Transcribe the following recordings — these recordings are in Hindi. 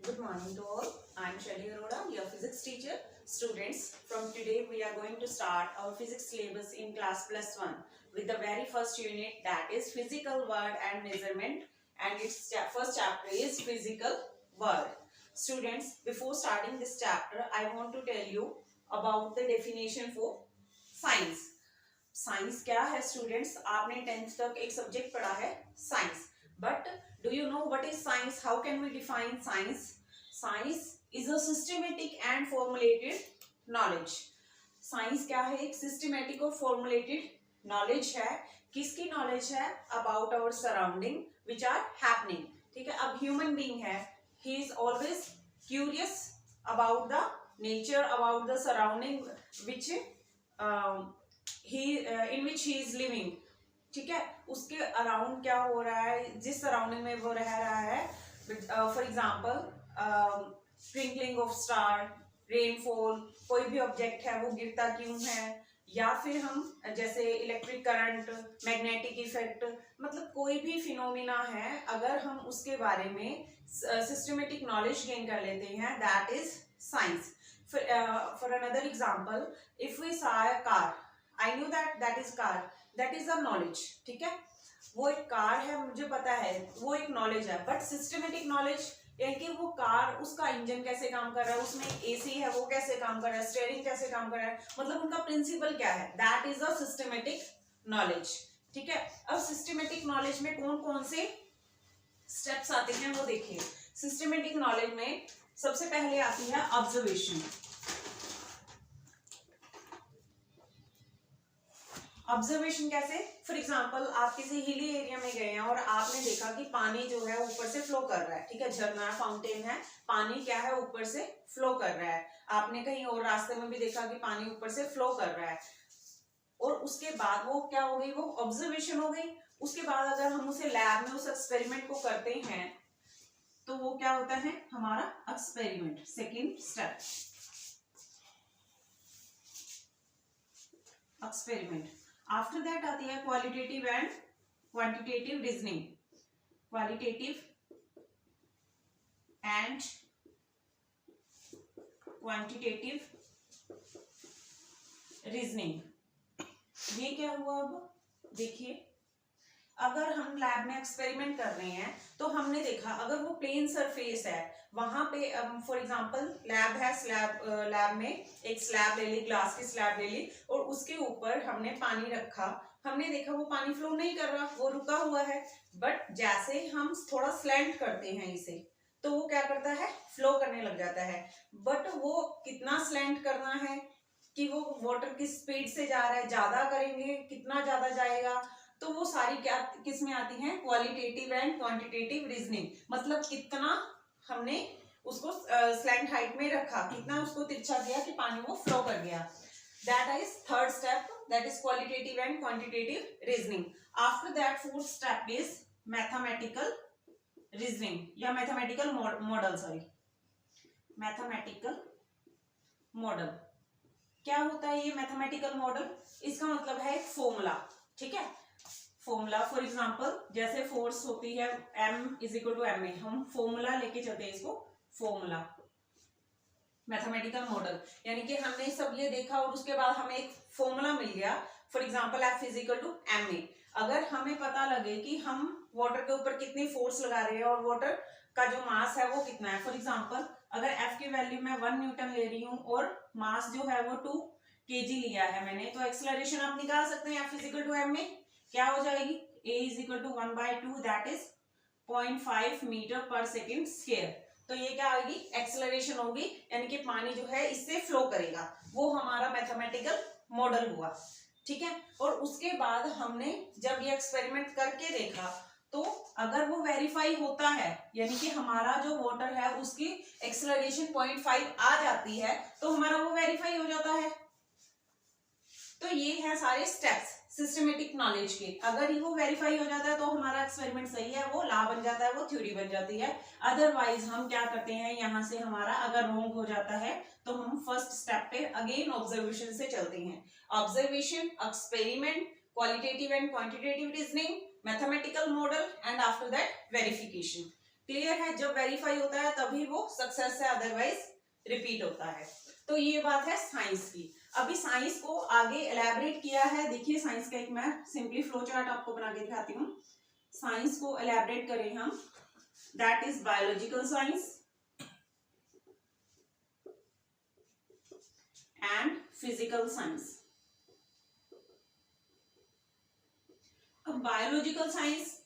Good morning to all. I am Shelly Arora, your physics teacher. Students, from today we are going to start our physics syllabus in class plus 1 with the very first unit, that is physical word and measurement, and its first chapter is physical word. Students, before starting this chapter, I want to tell you about the definition for science. Science क्या है स्टूडेंट्स? आपने 10th तक एक सब्जेक्ट पढ़ा है science, but do you know what is science? How can we define science? Science is a systematic and formulated knowledge. Science क्या है? एक सिस्टमेटिक और फॉर्मुलेटेड नॉलेज है. किसकी नॉलेज है? About our surrounding which are happening. ठीक है, अब ह्यूमन बीइंग है, he is always curious about the nature, about the surrounding which in which he is living. ठीक है, उसके अराउंड क्या हो रहा है, जिस सराउंडिंग में वो रह रहा है. For example twinkling of star, rainfall, कोई भी ऑब्जेक्ट है वो गिरता क्यों है, या फिर हम जैसे इलेक्ट्रिक करंट, मैग्नेटिक इफेक्ट, मतलब कोई भी फिनोमिना है, अगर हम उसके बारे में सिस्टमेटिक नॉलेज गेन कर लेते हैं, that is science. For another example, if we saw a car, I knew that is car, that is a knowledge. ठीक है, वो एक कार है, मुझे पता है, वो एक नॉलेज है. बट सिस्टमेटिक नॉलेज यानी कि वो कार, उसका इंजन कैसे काम कर रहा है, उसमें एसी है वो कैसे काम कर रहा है, स्टीयरिंग कैसे काम कर रहा है, मतलब उनका प्रिंसिपल क्या है, that is a systematic knowledge. ठीक है, अब सिस्टमेटिक नॉलेज में कौन कौन से स्टेप्स आते हैं वो देखिए. सिस्टमेटिक नॉलेज में सबसे पहले आती है ऑब्जर्वेशन. ऑब्जर्वेशन कैसे? फॉर एग्जाम्पल, आप किसी हिली एरिया में गए हैं और आपने देखा कि पानी जो है ऊपर से फ्लो कर रहा है. ठीक है, झरना, फाउंटेन है, पानी क्या है, ऊपर से फ्लो कर रहा है. आपने कहीं और रास्ते में भी देखा कि पानी ऊपर से फ्लो कर रहा है, और उसके बाद वो क्या हो गई, वो ऑब्जर्वेशन हो गई. उसके बाद अगर हम उसे लैब में उस एक्सपेरिमेंट को करते हैं तो वो क्या होता है, हमारा experiment. Second step, experiment. After that आती है qualitative and quantitative reasoning. Qualitative and quantitative reasoning. ये क्या हुआ? अब देखिए, अगर हम लैब में एक्सपेरिमेंट कर रहे हैं तो हमने देखा अगर वो प्लेन सरफेस है, वहां पे फॉर एग्जांपल लैब है, लैब में एक स्लैब ले ली, ग्लास की स्लैब ले ली, और उसके ऊपर हमने पानी रखा. हमने देखा वो पानी फ्लो नहीं कर रहा, वो रुका हुआ है. बट जैसे हम थोड़ा स्लैंट करते हैं इसे, तो वो क्या करता है, फ्लो करने लग जाता है. बट वो कितना स्लैंट करना है कि वो वाटर किस स्पीड से जा रहा है, ज्यादा करेंगे, कितना ज्यादा जाएगा, तो वो सारी क्या किस में आती हैं, क्वालिटेटिव एंड क्वांटिटेटिव रीजनिंग. मतलब कितना हमने उसको स्लैंट हाइट में रखा, कितना उसको तिरछा किया कि पानी वो फ्लो कर गया. That is third step, that is qualitative and quantitative reasoning. After that fourth step is mathematical reasoning या mathematical model. Sorry, mathematical model. क्या होता है ये मैथमेटिकल मॉडल? इसका मतलब है एक फॉर्मूला. ठीक है, फॉर्मूला. फॉर एग्जांपल, जैसे फोर्स होती है M is equal to M A, हम फॉर्मूला लेके चलते हैं इसको, फॉर्मूला. मैथमेटिकल मॉडल यानी कि हमने सब ये देखा और उसके बाद हमें एक फॉर्मूला मिल गया. For example F is equal to M A. अगर हमें पता लगे कि हम वाटर के ऊपर कितनी फोर्स लगा रहे हैं और वाटर का जो मास है वो कितना है. फॉर एग्जांपल, अगर F की वैल्यू मैं 1 न्यूटन ले रही हूँ और मास जो है वो 2 kg लिया है मैंने, तो एक्सेलरेशन आप निकाल सकते हैं. F is equal to M A क्या हो जाएगी, A is equal to 1/2, that is 0.5 metre per second square. तो ये क्या आएगी, एक्सेलरेशन होगी, यानी कि पानी जो है इससे फ्लो करेगा. वो हमारा मैथमेटिकल मॉडल हुआ. ठीक है, और उसके बाद हमने जब ये एक्सपेरिमेंट करके देखा, तो अगर वो वेरीफाई होता है, यानी कि हमारा जो वाटर है उसकी एक्सेलरेशन 0.5 आ जाती है, तो हमारा वो वेरीफाई हो जाता है. तो ये है सारे स्टेप्स सिस्टमेटिक नॉलेज के. अगर ही वो वेरीफाई हो जाता है तो हमारा एक्सपेरिमेंट सही है, वो लॉ बन जाता है, वो थ्योरी बन जाती है. अदरवाइज हम क्या करते हैं, यहाँ से हमारा अगर रॉन्ग हो जाता है तो हम फर्स्ट स्टेप पे अगेन ऑब्जर्वेशन से चलते हैं. Observation, experiment, qualitative and quantitative reasoning, mathematical model, and after that verification. Clear है, जब वेरीफाई होता है तभी वो सक्सेस है, अदरवाइज रिपीट होता है। तो ये बात है साइंस की। अभी साइंस को आगे एलैबोरेट किया है, देखिए साइंस का एक मैं सिंपली फ्लो चार्ट आपको बना के दिखाती हूँ। साइंस को एलैबोरेट करें हम, that is biological science and physical science. अब बायोलॉजिकल साइंस,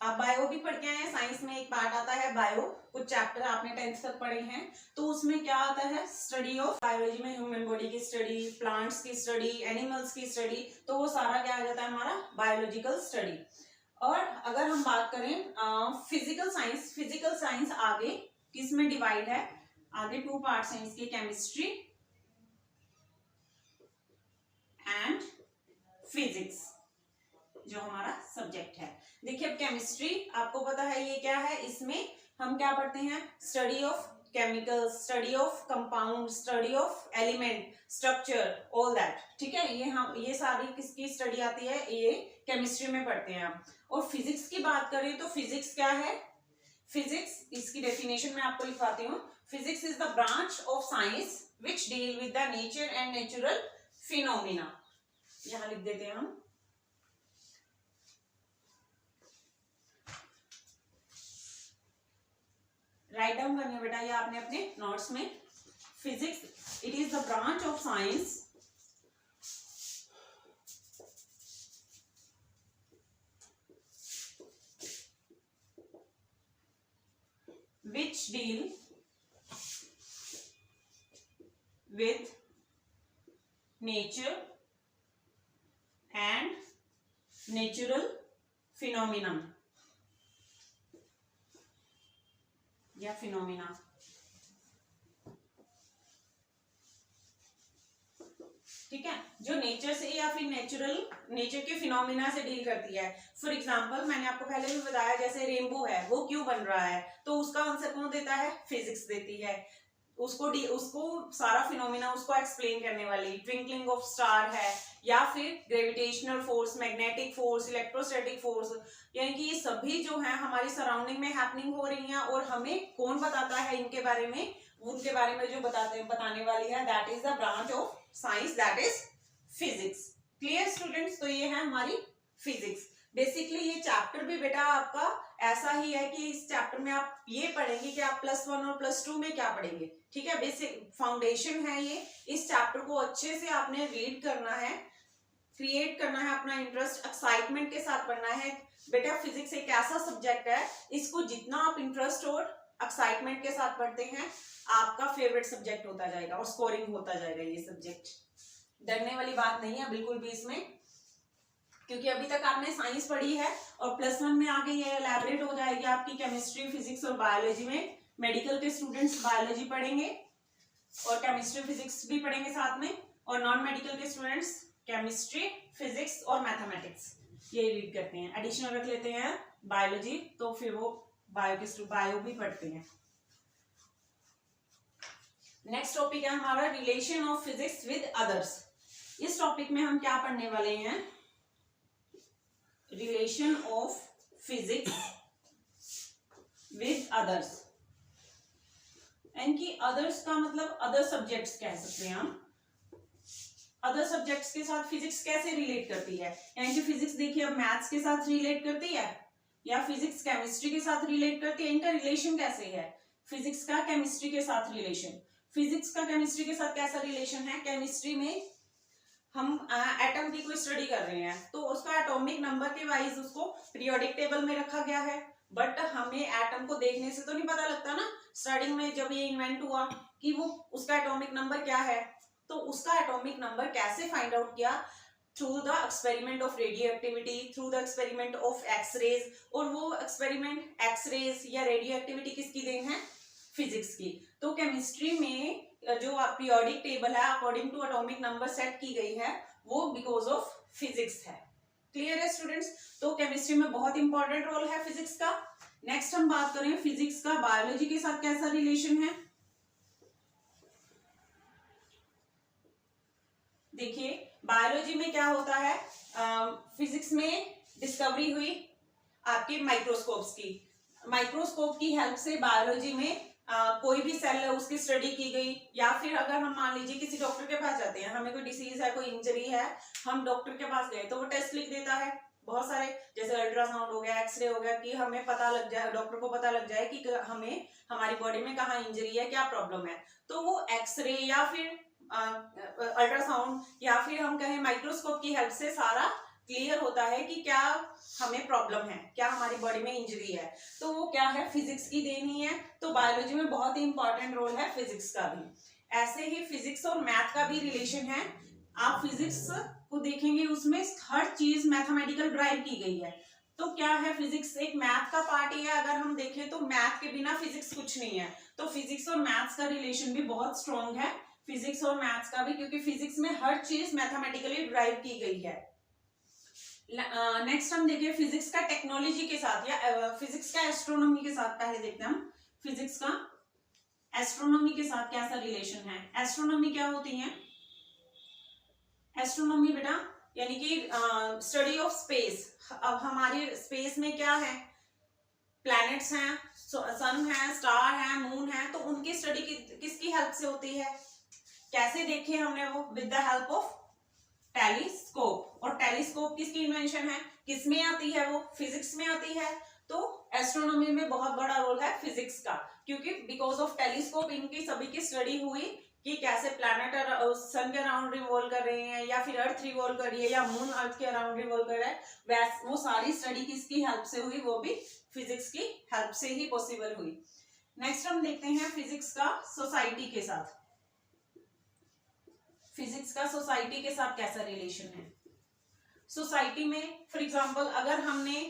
आप बायो भी पढ़ के आए हैं, साइंस में एक पार्ट आता है बायो, कुछ चैप्टर आपने 10th तक पढ़े हैं, तो उसमें क्या आता है, स्टडी ऑफ, बायोलॉजी में ह्यूमन बॉडी की स्टडी, प्लांट्स की स्टडी, एनिमल्स की स्टडी, तो वो सारा क्या आ जाता है हमारा बायोलॉजिकल स्टडी। और अगर हम बात करें फिजिकल साइंस, फिजिकल साइंस आगे किस में डिवाइड है, आगे 2 पार्ट्स हैं इसके, केमिस्ट्री एंड फिजिक्स, जो हमारा सब्जेक्ट है। देखिए अब केमिस्ट्री आपको पता है ये क्या है, इसमें हम क्या पढ़ते हैं, study of chemicals, study of compound, study of element, structure, all that, ठीक है। ये सारी किसकी स्टडी आती है, ये केमिस्ट्री में पढ़ते हैं हम। और फिजिक्स की बात करें तो फिजिक्स क्या है, फिजिक्स, इसकी डेफिनेशन में आपको लिखवाती हूँ। Physics is the branch of science which deal with the nature and natural phenomena, यहां लिख देते हैं हम। राइट डाउन करनी है बेटा ये आपने अपने नोट्स में। Physics, it is the branch of science which deal with nature and natural phenomenon या फिनोमिना। ठीक है, जो नेचर से या फिर नेचर के फिनोमिना से डील करती है। फॉर एग्जांपल मैंने आपको पहले भी बताया, जैसे रेनबो है वो क्यों बन रहा है, तो उसका आंसर कौन देता है, फिजिक्स देती है। उसको सारा फिनोमिना उसको एक्सप्लेन करने वाली ट्विंकलिंग ऑफ स्टार है, या फिर gravitational force, magnetic force, electrostatic force, यानी कि ये सभी जो है हमारी सराउंडिंग में हैपनिंग हो रही हैं, और हमें कौन बताता है इनके बारे में, उनके बारे में जो बताने वाली है, that is the branch of science, that is physics. Clear students, तो ये है हमारी फिजिक्स। बेसिकली ये चैप्टर भी बेटा आपका ऐसा ही है कि इस चैप्टर में आप ये पढ़ेंगे कि आप +1 और +2 में क्या पढ़ेंगे, ठीक है। बेसिक फाउंडेशन है ये, इस चैप्टर को अच्छे से आपने रीड करना है, क्रिएट करना है अपना इंटरेस्ट, एक्साइटमेंट के साथ पढ़ना है। बेटा फिजिक्स एक ऐसा सब्जेक्ट है, इसको जितना आप इंटरेस्ट और एक्साइटमेंट के साथ पढ़ते हैं, आपका फेवरेट सब्जेक्ट होता जाएगा और स्कोरिंग होता जाएगा ये सब्जेक्ट। डरने वाली बात नहीं है बिल्कुल भी इसमें, क्योंकि अभी तक आपने साइंस पढ़ी है और +1 में आके ये एलैबोरेट हो जाएगी आपकी केमिस्ट्री, फिजिक्स और बायोलॉजी में। मेडिकल के स्टूडेंट्स बायोलॉजी पढ़ेंगे और केमिस्ट्री फिजिक्स भी पढ़ेंगे साथ में, और नॉन मेडिकल के स्टूडेंट्स केमिस्ट्री, फिजिक्स और मैथमेटिक्स ये रीड करते हैं। एडिशनल रख लेते हैं बायोलॉजी, तो फिर वो बायो भी पढ़ते हैं। नेक्स्ट टॉपिक है हमारा relation of physics with others. इस टॉपिक में हम क्या पढ़ने वाले हैं, relation of physics with others, यानी कि अदर्स का मतलब अदर सब्जेक्ट्स कह सकते हैं हम। अदर सब्जेक्ट्स के साथ फिजिक्स कैसे रिलेट करती है, यानी कि फिजिक्स देखिए अब मैथ्स के साथ रिलेट करती है, या फिजिक्स केमिस्ट्री के साथ रिलेट करती है, इनका रिलेशन कैसे है, फिजिक्स का केमिस्ट्री के साथ रिलेशन। फिजिक्स का केमिस्ट्री के साथ कैसा रिलेशन है, केमिस्ट्री में हम एटम की कोई स्टडी कर रहे हैं, तो उसका एटॉमिक नंबर के वाइज उसको पीरियोडिक टेबल में रखा गया है, बट हमें एटम को देखने से तो नहीं पता लगता ना। स्टार्टिंग में जब ये इन्वेंट हुआ कि वो उसका एटॉमिक नंबर क्या है, तो उसका एटॉमिक नंबर कैसे फाइंड आउट किया, through the experiment of radioactivity, through the experiment of x-rays, और वो एक्सपेरिमेंट एक्सरेज या रेडियो एक्टिविटी किसकी देन है, फिजिक्स की। तो केमिस्ट्री में जो पीरियोडिक टेबल है according to atomic number set की गई है, वो बिकॉज ऑफ फिजिक्स है। क्लियर है स्टूडेंट्स, तो केमिस्ट्री में बहुत इंपॉर्टेंट रोल है फिजिक्स का। नेक्स्ट हम बात करें फिजिक्स का बायोलॉजी के साथ कैसा रिलेशन है। देखिए बायोलॉजी में क्या होता है, फिजिक्स में डिस्कवरी हुई आपके माइक्रोस्कोप्स की, माइक्रोस्कोप की हेल्प से बायोलॉजी में कोई भी सेल है उसकी स्टडी की गई, या फिर अगर हम मान लीजिए किसी डॉक्टर के पास जाते हैं, हमें कोई डिसीज है, कोई इंजरी है, हम डॉक्टर के पास गए तो वो टेस्ट लिख देता है बहुत सारे, जैसे अल्ट्रासाउंड हो गया, एक्सरे हो गया, कि हमें पता लग जाए, डॉक्टर को पता लग जाए कि हमें हमारी बॉडी में कहाँ इंजरी है, क्या प्रॉब्लम है। तो वो एक्सरे या फिर अल्ट्रासाउंड या फिर हम कहें माइक्रोस्कोप की हेल्प से सारा क्लियर होता है कि क्या हमें प्रॉब्लम है, क्या हमारी बॉडी में इंजरी है। तो वो क्या है, फिजिक्स की देन ही है। तो बायोलॉजी में बहुत ही इंपॉर्टेंट रोल है फिजिक्स का भी। ऐसे ही फिजिक्स और मैथ का भी रिलेशन है। आप फिजिक्स को देखेंगे उसमें हर चीज मैथमेटिकल ड्राइव की गई है। तो क्या है, फिजिक्स एक मैथ का पार्ट ही है। अगर हम देखें तो मैथ के बिना फिजिक्स कुछ नहीं है। तो फिजिक्स और मैथ्स का रिलेशन भी बहुत स्ट्रॉन्ग है, फिजिक्स और मैथ्स का भी, क्योंकि फिजिक्स में हर चीज मैथमेटिकली ड्राइव की गई है। नेक्स्ट हम देखिए फिजिक्स का टेक्नोलॉजी के साथ या फिजिक्स का एस्ट्रोनॉमी के साथ। पहले देखते हैं हम फिजिक्स का एस्ट्रोनॉमी के साथ कैसा रिलेशन है। एस्ट्रोनॉमी क्या होती है? एस्ट्रोनॉमी बेटा यानी कि स्टडी ऑफ स्पेस। अब हमारी स्पेस में क्या है, प्लैनेट्स हैं, सन है, स्टार है, मून है, तो उनकी स्टडी किसकी हेल्प से होती है? कैसे देखे हमने वो? With the help of telescope. और टेलीस्कोप किसकी इन्वेंशन है, किसमें आती है? वो फिजिक्स में आती है। तो एस्ट्रोनॉमी में बहुत बड़ा रोल है फिजिक्स का, क्योंकि बिकॉज ऑफ टेलीस्कोप इनकी सभी की स्टडी हुई कि कैसे प्लैनेट सन के अराउंड रिवॉल्व कर रहे हैं, या फिर अर्थ रिवॉल्व कर रही है, या मून अर्थ के अराउंड रिवॉल्व कर रहा है। वो सारी स्टडी किसकी हेल्प से हुई? वो भी फिजिक्स की हेल्प से ही पॉसिबल हुई। नेक्स्ट हम देखते हैं फिजिक्स का सोसाइटी के साथ। फिजिक्स का सोसाइटी के साथ कैसा रिलेशन है? सोसाइटी में फॉर एग्जांपल अगर हमने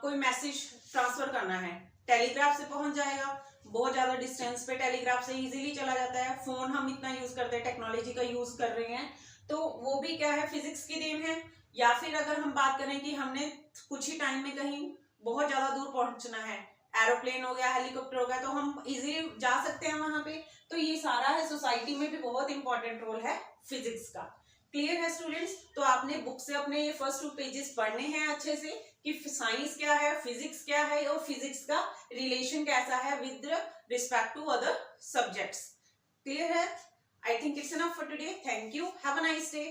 कोई मैसेज ट्रांसफर करना है, टेलीग्राफ से पहुंच जाएगा, बहुत ज्यादा डिस्टेंस पे टेलीग्राफ से इजीली चला जाता है। फोन हम इतना यूज करते हैं, टेक्नोलॉजी का यूज कर रहे हैं, तो वो भी क्या है, फिजिक्स की देन है। या फिर अगर हम बात करें कि हमने कुछ ही टाइम में कहीं बहुत ज्यादा दूर पहुंचना है, एरोप्लेन हो गया, हेलीकॉप्टर हो गया, तो हम इजीली जा सकते हैं वहां पे। तो ये सारा है, सोसाइटी में भी बहुत इंपॉर्टेंट रोल है फिजिक्स का। क्लियर है स्टूडेंट्स? तो आपने बुक से अपने ये फर्स्ट 2 पेजेस पढ़ने हैं अच्छे से कि साइंस क्या है, फिजिक्स क्या है, और फिजिक्स का रिलेशन कैसा है with respect to other subjects. Clear है? I think it's enough for today. Thank you, have a nice day.